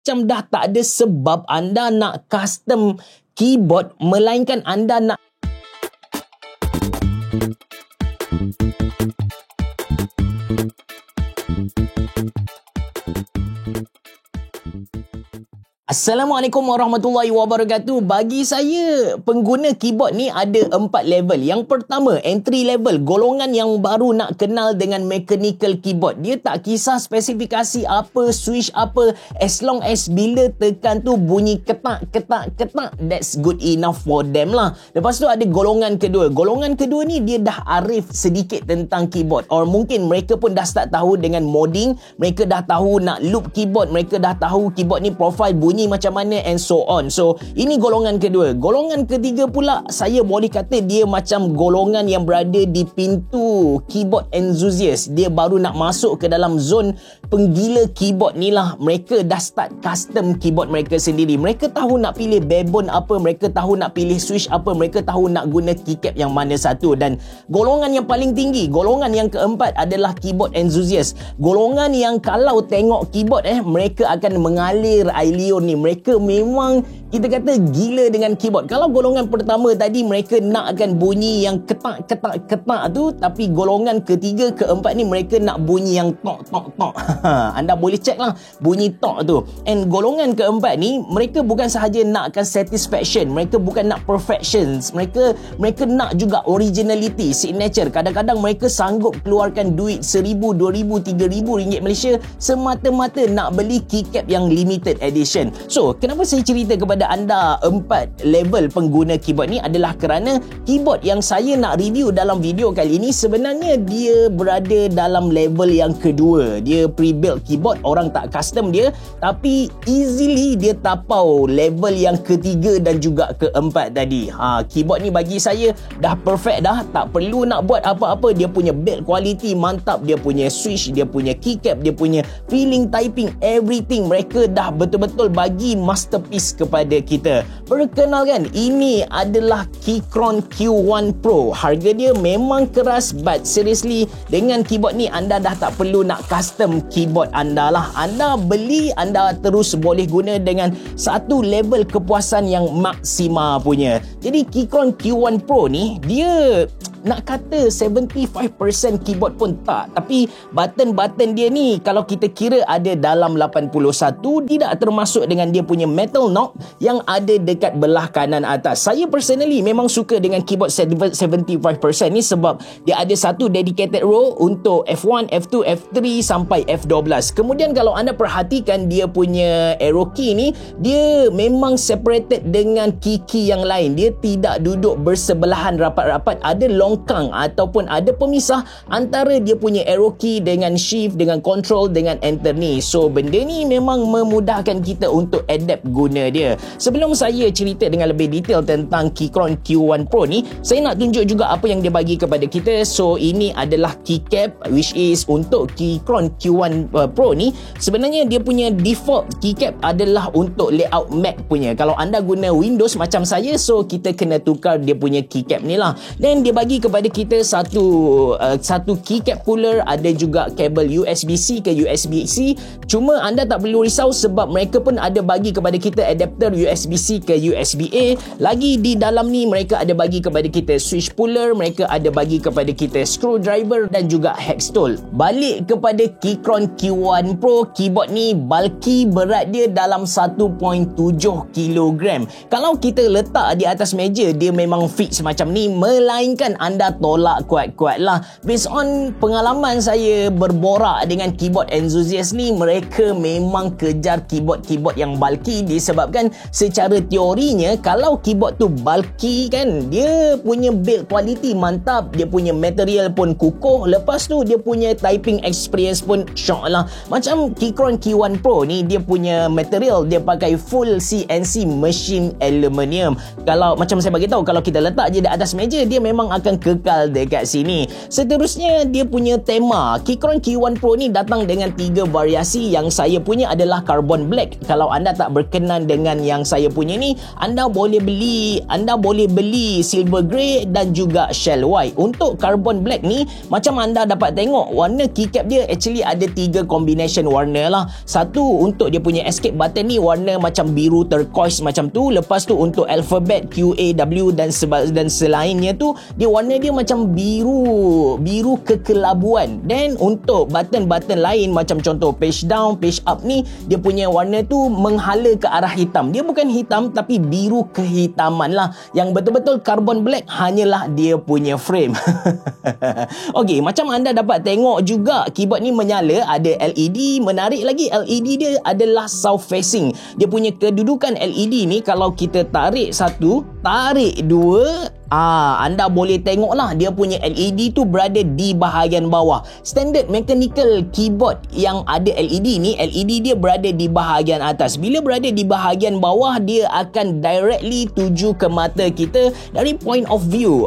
macam dah tak ada sebab anda nak custom keyboard, melainkan anda nak Assalamualaikum warahmatullahi wabarakatuh. Bagi saya, pengguna keyboard ni ada 4 level. Yang pertama, entry level, golongan yang baru nak kenal dengan mechanical keyboard. Dia tak kisah spesifikasi apa, switch apa, as long as bila tekan tu bunyi ketak, that's good enough for them lah. Lepas tu ada golongan kedua. Golongan kedua ni dia dah arif sedikit tentang keyboard, or mungkin mereka pun dah start tahu dengan modding, mereka dah tahu nak loop keyboard, mereka dah tahu keyboard ni profile bunyi macam mana and so on. So ini golongan kedua. Golongan ketiga pula, saya boleh kata dia macam golongan yang berada di pintu keyboard enthusiast. Dia baru nak masuk ke dalam zon penggila keyboard ni lah. Mereka dah start custom keyboard mereka sendiri. Mereka tahu nak pilih barebone apa, mereka tahu nak pilih switch apa, mereka tahu nak guna keycap yang mana satu. Dan golongan yang paling tinggi, golongan yang keempat adalah keyboard enthusiast. Golongan yang kalau tengok keyboard mereka akan mengalir air liur ni. Mereka memang kita kata gila dengan keyboard. Kalau golongan pertama tadi mereka nakkan bunyi yang ketak tu, tapi golongan ketiga, keempat ni mereka nak bunyi yang tok. Anda boleh check lah bunyi tok tu. And golongan keempat ni mereka bukan sahaja nakkan satisfaction, mereka bukan nak perfections, mereka nak juga originality, signature. Kadang-kadang mereka sanggup keluarkan duit 1,000, 2,000, 3,000 ringgit Malaysia semata-mata nak beli keycap yang limited edition. So, kenapa saya cerita kepada anda 4 level pengguna keyboard ni adalah kerana keyboard yang saya nak review dalam video kali ini sebenarnya dia berada dalam level yang kedua. Dia pre-built keyboard, orang tak custom dia, tapi easily dia tapau level yang ketiga dan juga keempat tadi. Keyboard ni bagi saya dah perfect dah, tak perlu nak buat apa-apa. Dia punya build quality mantap, dia punya switch, dia punya keycap, dia punya feeling typing, everything mereka dah betul-betul bagi masterpiece kepada kita. Perkenalkan, ini adalah Keychron Q1 Pro. Harga dia memang keras, but seriously dengan keyboard ni anda dah tak perlu nak custom keyboard anda lah. Anda beli, anda terus boleh guna dengan satu level kepuasan yang maksima punya. Jadi Keychron Q1 Pro ni dia nak kata 75% keyboard pun tak, tapi button-button dia ni kalau kita kira ada dalam 81, tidak termasuk dengan dia punya metal knob yang ada dekat belah kanan atas. Saya personally memang suka dengan keyboard 75% ni sebab dia ada satu dedicated row untuk F1, F2, F3 sampai F12. Kemudian kalau anda perhatikan dia punya arrow key ni, dia memang separated dengan key-key yang lain. Dia tidak duduk bersebelahan rapat-rapat, ada longkang ataupun ada pemisah antara dia punya arrow key dengan shift, dengan control, dengan enter ni. So benda ni memang memudahkan kita untuk adapt guna dia. Sebelum saya cerita dengan lebih detail tentang Keychron Q1 Pro ni, saya nak tunjuk juga apa yang dia bagi kepada kita. So ini adalah keycap, which is untuk Keychron Q1 Pro ni sebenarnya dia punya default keycap adalah untuk layout Mac punya. Kalau anda guna Windows macam saya, so kita kena tukar dia punya keycap ni lah. Dan dia bagi kepada kita satu keycap cooler, ada juga kabel USB-C ke USB-C. Cuma anda tak perlu risau sebab mereka pun ada bagi kepada kita adapter USB-C ke USB-A. Lagi di dalam ni mereka ada bagi kepada kita switch puller, mereka ada bagi kepada kita screwdriver dan juga hex tool. Balik kepada Keychron Q1 Pro, keyboard ni bulky, berat dia dalam 1.7 kg. Kalau kita letak di atas meja, dia memang fix macam ni, melainkan anda tolak kuat-kuat lah. Based on pengalaman saya berborak dengan keyboard enthusiast ni, mereka memang kejar keyboard-keyboard yang bulky disebabkan secara teorinya kalau keyboard tu bulky kan, dia punya build quality mantap, dia punya material pun kukuh, lepas tu dia punya typing experience pun syok lah. Macam Keychron Q1 Pro ni, dia punya material dia pakai full CNC machine aluminium. Kalau macam saya bagi tahu, kalau kita letak je di atas meja, dia memang akan kekal dekat sini. Seterusnya dia punya tema. Keychron Q1 Pro ni datang dengan 3 variasi. Yang saya punya adalah Carbon Black. Kalau anda tak berkenan dengan yang saya punya ni, anda boleh beli Silver Grey dan juga Shell White. Untuk Carbon Black ni, macam anda dapat tengok, warna keycap dia actually ada 3 combination warna lah. Satu untuk dia punya escape button ni warna macam biru turquoise macam tu. Lepas tu untuk alphabet QAW dan selainnya tu dia warna dia macam biru kekelabuan. Dan untuk button-button lain macam contoh page down, page up ni, dia punya warna tu menghala ke arah hitam. Dia bukan hitam tapi biru kehitaman lah. Yang betul-betul Carbon Black hanyalah dia punya frame. Okey, macam anda dapat tengok juga keyboard ni menyala, ada LED. Menarik lagi, LED dia adalah south facing. Dia punya kedudukan LED ni kalau kita tarik satu, tarik dua, anda boleh tengoklah dia punya LED tu berada di bahagian bawah. Standard mechanical keyboard yang ada LED ni, LED dia berada di bahagian atas. Bila berada di bahagian bawah, dia akan directly tuju ke mata kita. Dari point of view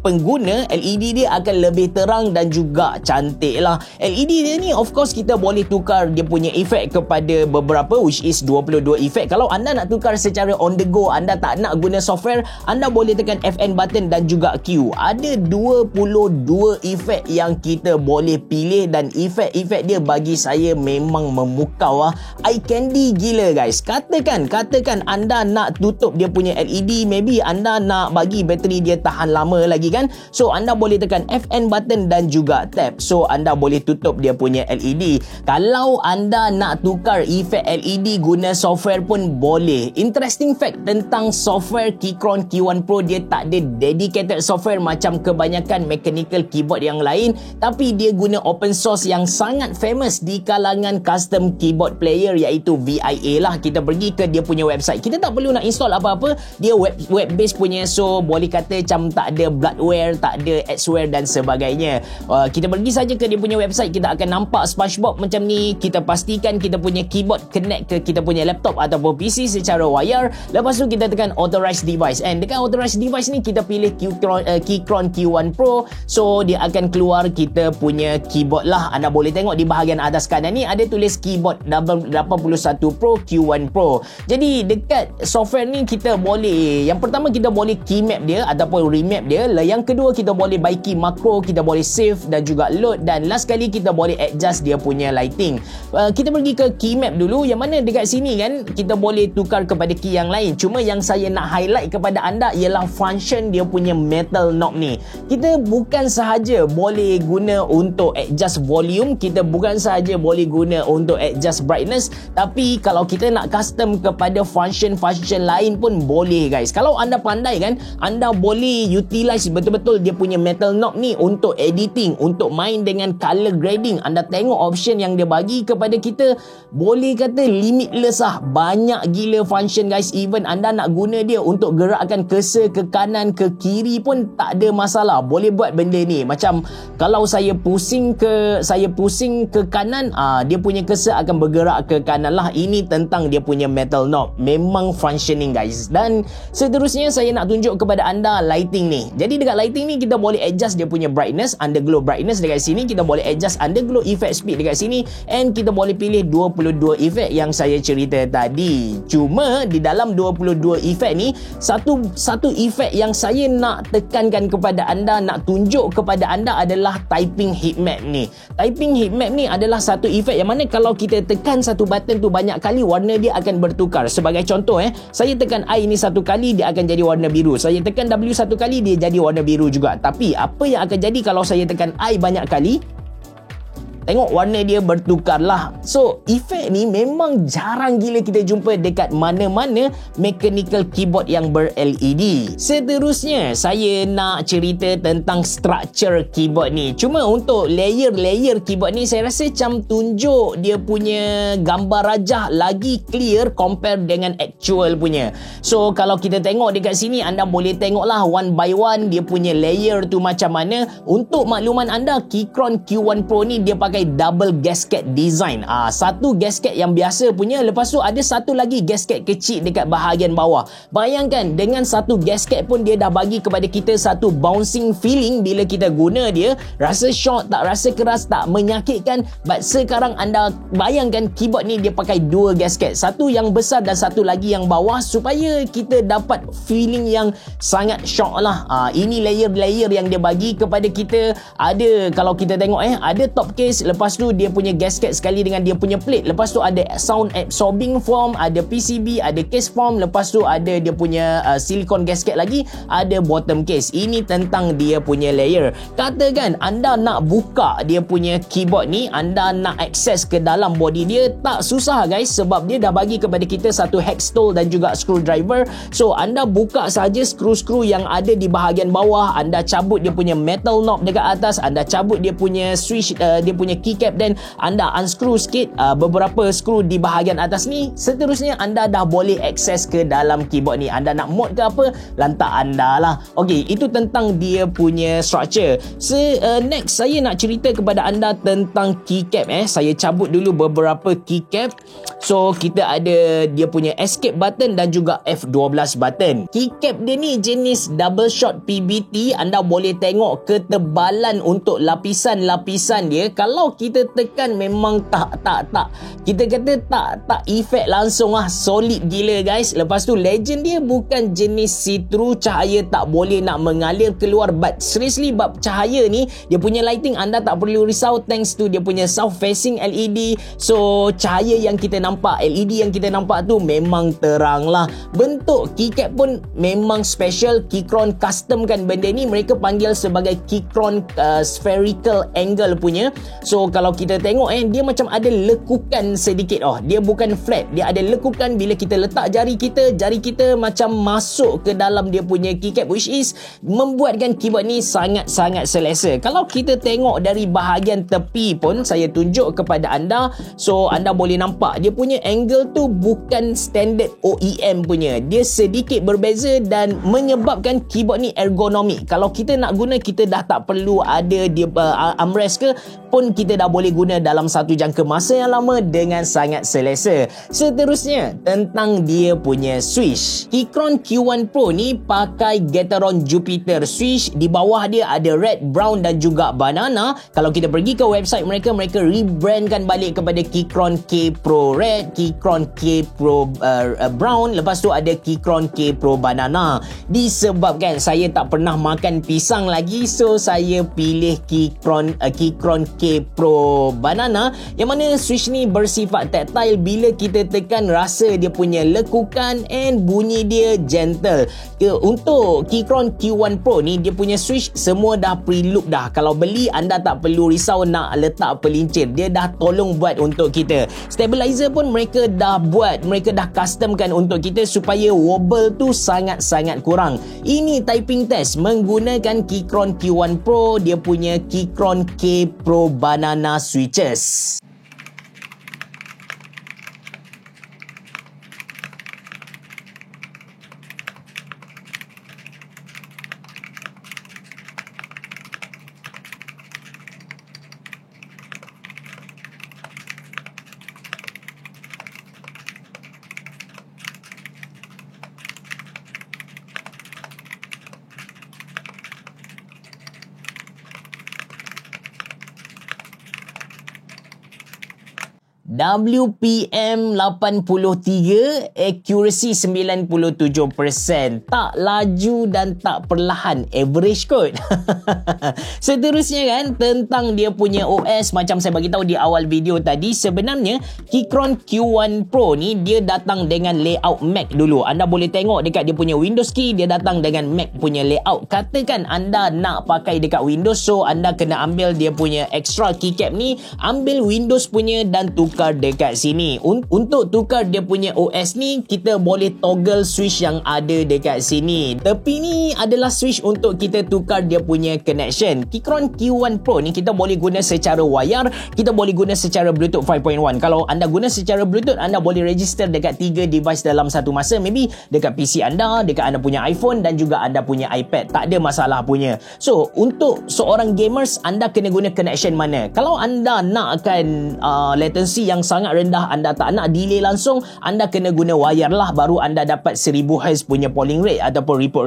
pengguna, LED dia akan lebih terang dan juga cantik lah. LED dia ni of course kita boleh tukar dia punya efek kepada beberapa, which is 22 efek. Kalau anda nak tukar secara on the go, anda tak nak guna software, anda boleh tekan FN button dan juga Q. Ada 22 efek yang kita boleh pilih dan efek-efek dia bagi saya memang memukau lah. Eye candy gila guys. Katakan anda nak tutup dia punya LED, maybe anda nak bagi bateri dia tahan lama lagi kan. So anda boleh tekan FN button dan juga tab. So anda boleh tutup dia punya LED. Kalau anda nak tukar efek LED guna software pun boleh. Interesting fact tentang software Keychron Q1 Pro, dia tak ada dedicated software macam kebanyakan mechanical keyboard yang lain, tapi dia guna open source yang sangat famous di kalangan custom keyboard player, iaitu VIA lah. Kita pergi ke dia punya website, kita tak perlu nak install apa-apa, dia web based punya, so boleh kata macam tak ada bloatware, tak ada adware dan sebagainya. Kita pergi saja ke dia punya website, kita akan nampak SpongeBob macam ni. Kita pastikan kita punya keyboard connect ke kita punya laptop ataupun PC secara wire. Lepas tu kita tekan authorized device, and dekat authorized device ni kita pilih Keychron Q1 Pro. So dia akan keluar kita punya keyboard lah. Anda boleh tengok di bahagian atas kanan ni ada tulis keyboard 81 Pro Q1 Pro. Jadi dekat software ni kita boleh, yang pertama kita boleh key map dia ataupun remap dia. Yang kedua kita boleh by key makro, kita boleh save dan juga load, dan last kali kita boleh adjust dia punya lighting. Kita pergi ke key map dulu, yang mana dekat sini kan kita boleh tukar kepada key yang lain. Cuma yang saya nak highlight kepada anda ialah function dia punya metal knob ni. Kita bukan sahaja boleh guna untuk adjust volume, kita bukan sahaja boleh guna untuk adjust brightness, tapi kalau kita nak custom kepada function-function lain pun boleh guys. Kalau anda pandai kan, anda boleh utilize betul-betul dia punya metal knob ni untuk editing, untuk main dengan color grading. Anda tengok option yang dia bagi kepada kita, boleh kata limitless lah. Banyak gila function guys. Even anda nak guna dia untuk gerakkan cursor ke kanan ke kiri pun tak ada masalah. Boleh buat benda ni. Macam kalau saya pusing ke kanan, dia punya cursor akan bergerak ke kanan lah. Ini tentang dia punya metal knob. Memang functioning guys. Dan seterusnya saya nak tunjuk kepada anda lighting ni. Jadi dekat lighting ni kita boleh adjust dia punya brightness, underglow brightness dekat sini. Kita boleh adjust underglow effect speed dekat sini, and kita boleh pilih 22 efek yang saya cerita tadi. Cuma di dalam 22 efek ni, satu efek yang saya nak tekankan kepada anda, nak tunjuk kepada anda adalah typing heat map ni. Typing heat map ni adalah satu efek yang mana kalau kita tekan satu button tu banyak kali, warna dia akan bertukar. Sebagai contoh saya tekan I ni satu kali, dia akan jadi warna biru. Saya tekan W satu kali, dia jadi warna biru juga. Tapi apa yang akan jadi kalau saya tekan I banyak kali? Tengok warna dia bertukar lah. So efek ni memang jarang gila kita jumpa dekat mana-mana mechanical keyboard yang ber-LED. Seterusnya saya nak cerita tentang structure keyboard ni. Cuma untuk layer-layer keyboard ni saya rasa macam tunjuk dia punya gambar rajah lagi clear compare dengan actual punya. So kalau kita tengok dekat sini, anda boleh tengok lah one by one dia punya layer tu macam mana. Untuk makluman anda, Keychron Q1 Pro ni dia pakai pakai double gasket design. Satu gasket yang biasa punya, lepas tu ada satu lagi gasket kecil dekat bahagian bawah. Bayangkan dengan satu gasket pun dia dah bagi kepada kita satu bouncing feeling bila kita guna dia. Rasa shock tak, rasa keras tak, menyakitkan. But sekarang anda bayangkan keyboard ni dia pakai dua gasket, satu yang besar dan satu lagi yang bawah, supaya kita dapat feeling yang sangat shock lah. Ini layer-layer yang dia bagi kepada kita. Ada, kalau kita tengok ada top case, lepas tu dia punya gasket sekali dengan dia punya plate, lepas tu ada sound absorbing foam, ada PCB, ada case foam, lepas tu ada dia punya silicone gasket lagi, ada bottom case. Ini tentang dia punya layer. Katakan anda nak buka dia punya keyboard ni, anda nak akses ke dalam body dia, tak susah guys, sebab dia dah bagi kepada kita satu hex tool dan juga screwdriver. So anda buka saja skru-skru yang ada di bahagian bawah, anda cabut dia punya metal knob dekat atas, anda cabut dia punya switch, dia punya keycap, dan anda unscrew sikit beberapa skru di bahagian atas ni. Seterusnya anda dah boleh akses ke dalam keyboard ni. Anda nak mod ke apa, lantak anda lah. Okey, itu tentang dia punya structure. Next saya nak cerita kepada anda tentang keycap. Saya cabut dulu beberapa keycap. So kita ada dia punya escape button dan juga F12 button. Keycap dia ni jenis double shot PBT. Anda boleh tengok ketebalan untuk lapisan-lapisan dia. Kalau kita tekan memang tak kita kata tak efek langsung solid gila guys. Lepas tu legend dia bukan jenis see-through, cahaya tak boleh nak mengalir keluar. But seriously bab cahaya ni, dia punya lighting anda tak perlu risau thanks to dia punya south facing LED. So cahaya yang kita nampak, LED yang kita nampak tu memang terang lah. Bentuk keycap pun memang special. Keychron custom kan benda ni, mereka panggil sebagai Keychron spherical angle punya. So kalau kita tengok dia macam ada lekukan sedikit. Dia bukan flat, dia ada lekukan. Bila kita letak jari kita macam masuk ke dalam dia punya keycap, which is membuatkan keyboard ni sangat-sangat selesa. Kalau kita tengok dari bahagian tepi pun, saya tunjuk kepada anda, so anda boleh nampak dia punya angle tu bukan standard OEM punya. Dia sedikit berbeza dan menyebabkan keyboard ni ergonomik. Kalau kita nak guna, kita dah tak perlu ada dia armrest ke pun, kita dah boleh guna dalam satu jangka masa yang lama dengan sangat selesa. Seterusnya tentang dia punya switch. Keychron Q1 Pro ni pakai Gateron Jupiter switch. Di bawah dia ada red, brown dan juga banana. Kalau kita pergi ke website mereka rebrandkan balik kepada Keychron K Pro Red, Keychron K Pro Brown, lepas tu ada Keychron K Pro Banana. Disebabkan saya tak pernah makan pisang lagi, so saya pilih Keychron K Pro Banana, yang mana switch ni bersifat tactile. Bila kita tekan, rasa dia punya lekukan and bunyi dia gentle. Untuk Keychron Q1 Pro ni, dia punya switch semua dah pre-loop dah. Kalau beli, anda tak perlu risau nak letak pelincir, dia dah tolong buat untuk kita. Stabilizer pun mereka dah buat, mereka dah customkan untuk kita supaya wobble tu sangat-sangat kurang. Ini typing test menggunakan Keychron Q1 Pro, dia punya Keychron K Pro Banana switches. WPM 83, accuracy 97%. Tak laju dan tak perlahan, average kot. Seterusnya kan, tentang dia punya OS, macam saya bagi tahu di awal video tadi, sebenarnya Keychron Q1 Pro ni dia datang dengan layout Mac dulu. Anda boleh tengok dekat dia punya Windows key, dia datang dengan Mac punya layout. Katakan anda nak pakai dekat Windows, so anda kena ambil dia punya extra keycap ni, ambil Windows punya dan tukar tukar dekat sini. Untuk tukar dia punya OS ni, kita boleh toggle switch yang ada dekat sini. Tepi ni adalah switch untuk kita tukar dia punya connection. Keychron Q1 Pro ni kita boleh guna secara wire, kita boleh guna secara Bluetooth 5.1. Kalau anda guna secara Bluetooth, anda boleh register dekat 3 device dalam satu masa. Maybe dekat PC anda, dekat anda punya iPhone dan juga anda punya iPad. Tak ada masalah punya. So, untuk seorang gamers, anda kena guna connection mana? Kalau anda nakkan latency yang sangat rendah, anda tak nak delay langsung, anda kena guna wire lah, baru anda dapat 1000 Hz punya polling rate ataupun report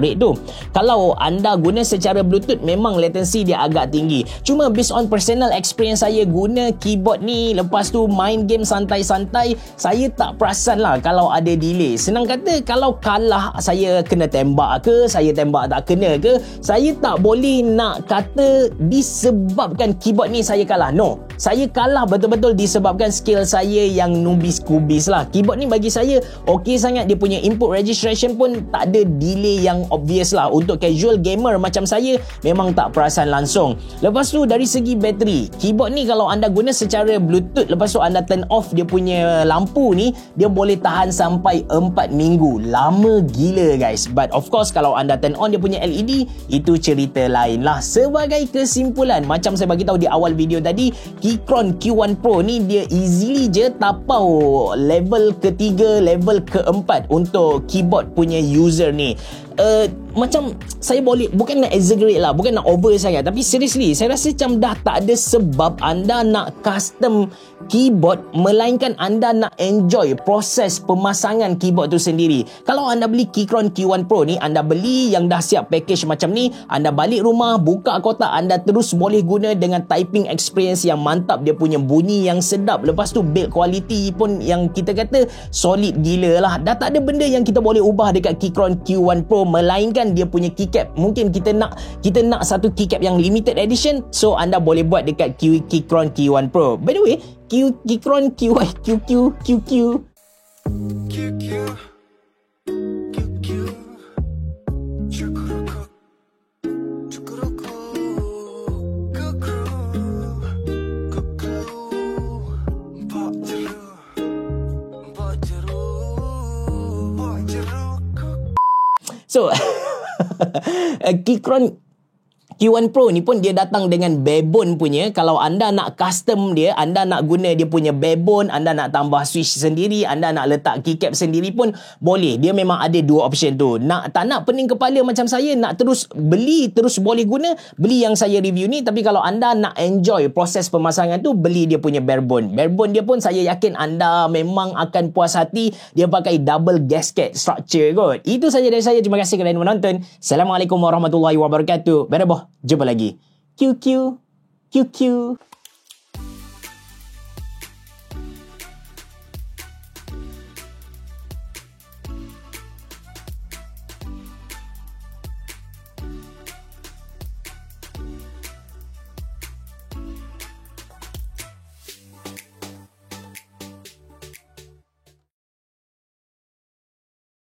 rate tu. Kalau anda guna secara Bluetooth, memang latency dia agak tinggi. Cuma based on personal experience saya guna keyboard ni, lepas tu main game santai-santai, saya tak perasan lah kalau ada delay. Senang kata, kalau kalah saya kena tembak ke, saya tembak tak kena ke, saya tak boleh nak kata disebabkan keyboard ni saya kalah. No, saya kalah betul-betul disebabkan skill saya yang nubis-kubis lah. Keyboard ni bagi saya okey sangat. Dia punya input registration pun tak ada delay yang obvious lah. Untuk casual gamer macam saya, memang tak perasan langsung. Lepas tu dari segi bateri, keyboard ni kalau anda guna secara Bluetooth, lepas tu anda turn off dia punya lampu ni, dia boleh tahan sampai 4 minggu. Lama gila guys. But of course kalau anda turn on dia punya LED, itu cerita lain lah. Sebagai kesimpulan, macam saya bagi tahu di awal video tadi, Keychron Q1 Pro ni dia easily je tapau level ketiga, level keempat untuk keyboard punya user ni. Macam saya boleh, bukan nak exaggerate lah, bukan nak over sangat, tapi seriously saya rasa macam dah tak ada sebab anda nak custom keyboard, melainkan anda nak enjoy proses pemasangan keyboard tu sendiri. Kalau anda beli Keychron Q1 Pro ni, anda beli yang dah siap package macam ni, anda balik rumah, buka kotak, anda terus boleh guna dengan typing experience yang mantap, dia punya bunyi yang sedap, lepas tu build quality pun yang kita kata solid gila lah. Dah tak ada benda yang kita boleh ubah dekat Keychron Q1 Pro, melainkan dia punya keycap. Mungkin kita nak satu keycap yang limited edition, so anda boleh buat dekat Keychron Q1 Pro. By the way, Keychron QQ So Keychron Q1 Pro ni pun dia datang dengan barebone punya. Kalau anda nak custom dia, anda nak guna dia punya barebone, anda nak tambah switch sendiri, anda nak letak keycap sendiri pun boleh. Dia memang ada dua option tu. Tak nak pening kepala macam saya, nak terus beli, terus boleh guna, beli yang saya review ni. Tapi kalau anda nak enjoy proses pemasangan tu, beli dia punya barebone. Barebone dia pun saya yakin anda memang akan puas hati. Dia pakai double gasket structure kot. Itu saja dari saya. Terima kasih kerana menonton. Assalamualaikum warahmatullahi wabarakatuh. Bye-bye. Jumpa lagi. QQ.